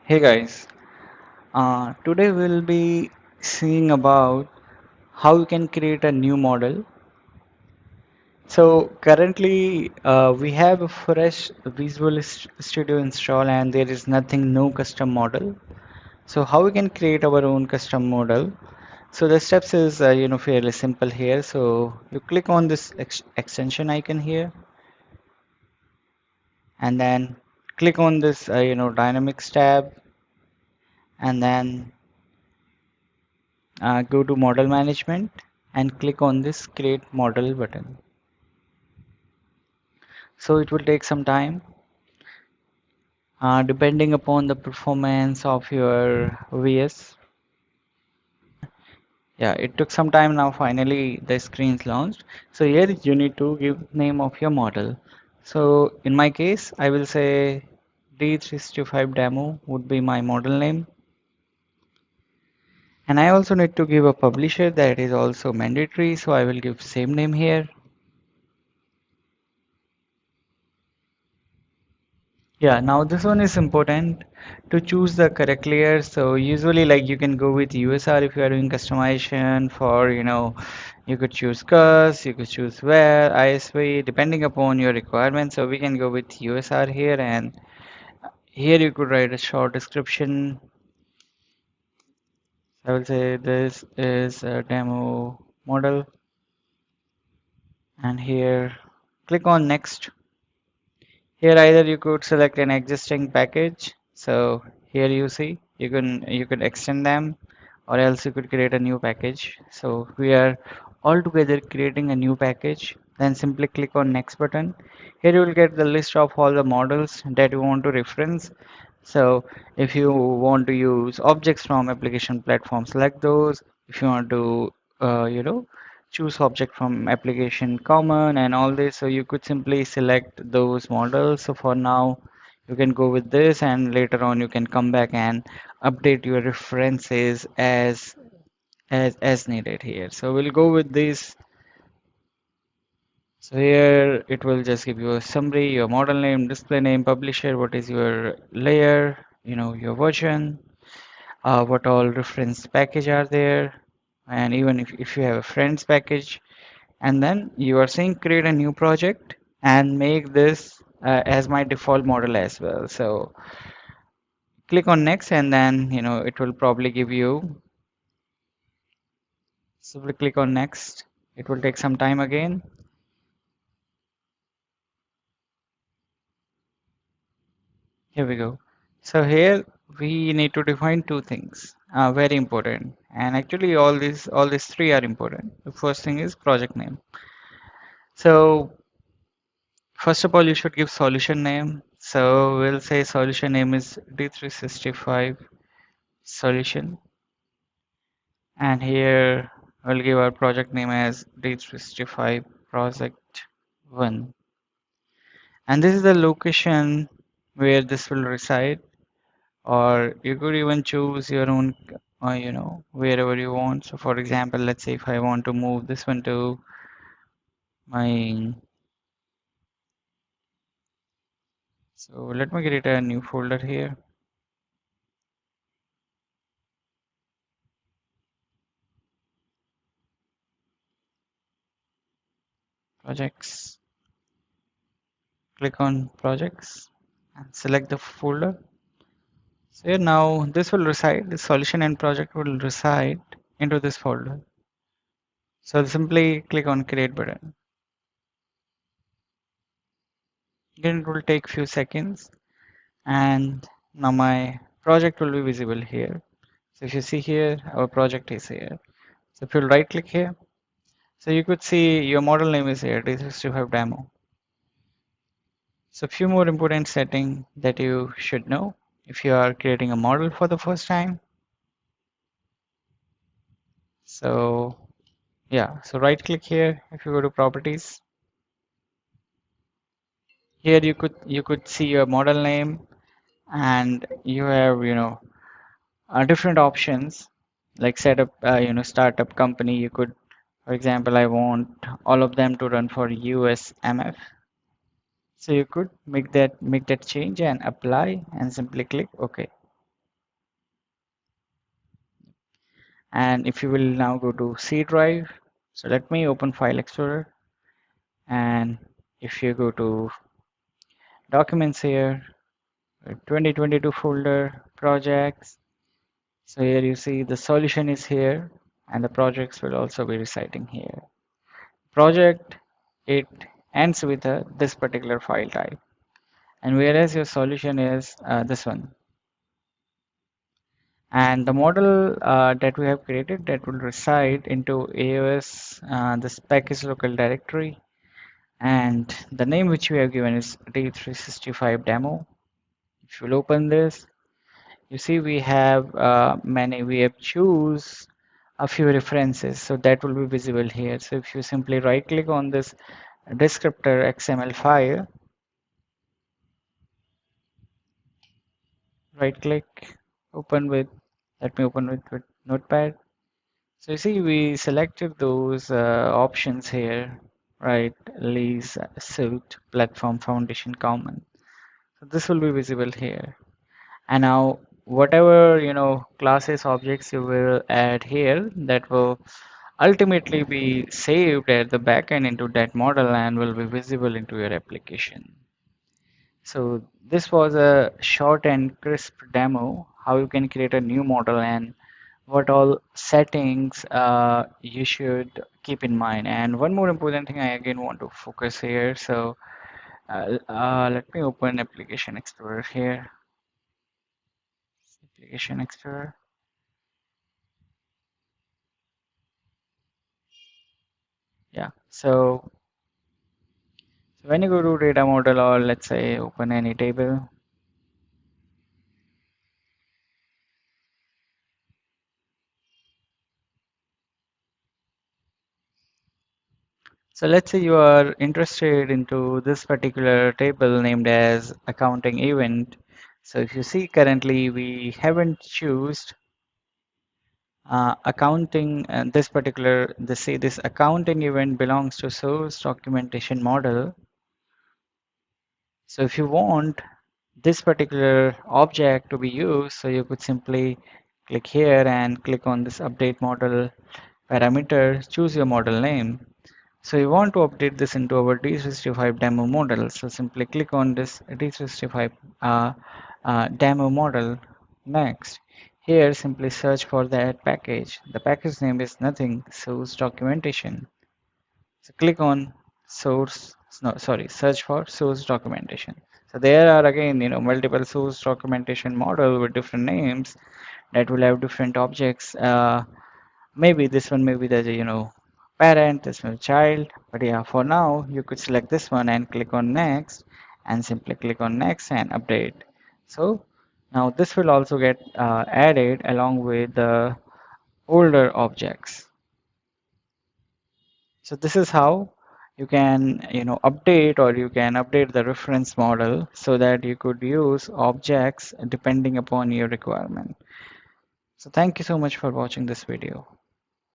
Hey guys, today we'll be seeing about how you can create a new model. So currently we have a fresh Studio installed and there is nothing no custom model. So how we can create our own custom model? So the steps is fairly simple here. So you click on this extension icon here and then click on this dynamics tab and then go to model management and click on this create model button. So it will take some time depending upon the performance of your VS. Yeah, it took some time. Now finally the screen's launched. So here you need to give name of your model. So in my case I will say D365 demo would be my model name, and I also need to give a publisher that is also mandatory, so I will give same name here. Yeah, now this one is important to choose the correct layer. So usually like you can go with USR if you are doing customization for, you could choose CUS, you could choose where, ISV, depending upon your requirements. So we can go with USR here, and here you could write a short description. I will say this is a demo model, and here click on next. Here either you could select an existing package. So here you see you can extend them, or else you could create a new package. So we are altogether creating a new package. Then simply click on next button. Here you will get the list of all the models that you want to reference. So if you want to use objects from application platform, select those. If you want to, choose object from application common and all this, so you could simply select those models. So for now, you can go with this, and later on you can come back and update your references as needed here. So we'll go with this. So here it will just give you a summary, your model name, display name, publisher, what is your layer, your version, what all reference package are there, and even if you have a friends package, and then you are saying create a new project and make this as my default model as well. So click on next, and then it will probably give you. So we click on next. It will take some time again. Here we go. So here we need to define two things, very important. And actually all these three are important. The first thing is project name. So first of all, you should give solution name. So we'll say solution name is D365 solution. And here we'll give our project name as D365 project 1. And this is the location where this will reside, or you could even choose your own, wherever you want. So for example, let's say if I want to move this one to my, so let me create a new folder here, projects, click on projects and select the folder. So here now this will reside, the solution and project will reside into this folder. So simply click on create button. Again, it will take few seconds, and now my project will be visible here. So if you see here, our project is here. So if you right click here, so you could see your model name is here, D365 demo. So a few more important settings that you should know if you are creating a model for the first time. So yeah, so right click here. If you go to properties, here you could see your model name, and you have different options like setup, startup company. You could, for example, I want all of them to run for USMF. So you could make that change and apply and simply click OK. And if you will now go to C drive, so let me open File Explorer, and if you go to Documents here, 2022 folder, Projects, so here you see the solution is here, and the projects will also be residing here. Project, it ends with this particular file type, and whereas your solution is this one. And the model that we have created, that will reside into AOS, this package local directory, and the name which we have given is D365 demo. If you will open this, you see we have we have choose a few references, so that will be visible here. So if you simply right click on this descriptor XML file, right click, open with, let me open with Notepad. So you see we selected those options here, right? Lease, suit, platform, foundation, common. So this will be visible here. And now whatever classes, objects you will add here, that will ultimately be saved at the backend into that model and will be visible into your application. So this was a short and crisp demo how you can create a new model and what all settings you should keep in mind. And one more important thing I again want to focus here. So let me open Application Explorer here. Application Explorer. Yeah. So when you go to data model, or let's say open any table. So let's say you are interested into this particular table named as accounting event. So if you see currently we haven't choose accounting, and this particular, this accounting event belongs to source documentation model. So if you want this particular object to be used, so you could simply click here and click on this update model parameter, choose your model name. So you want to update this into our D365 demo model. So simply click on this D365 demo model. Next, here simply search for that package. The package name is nothing, source documentation. So click on source, no, sorry, search for source documentation. So there are again, multiple source documentation model with different names that will have different objects. Maybe this one may be the parent, this one child, but yeah, for now you could select this one and click on next, and simply click on next and update. So now this will also get added along with the older objects. So this is how you can update, or you can update the reference model so that you could use objects depending upon your requirement. So thank you so much for watching this video.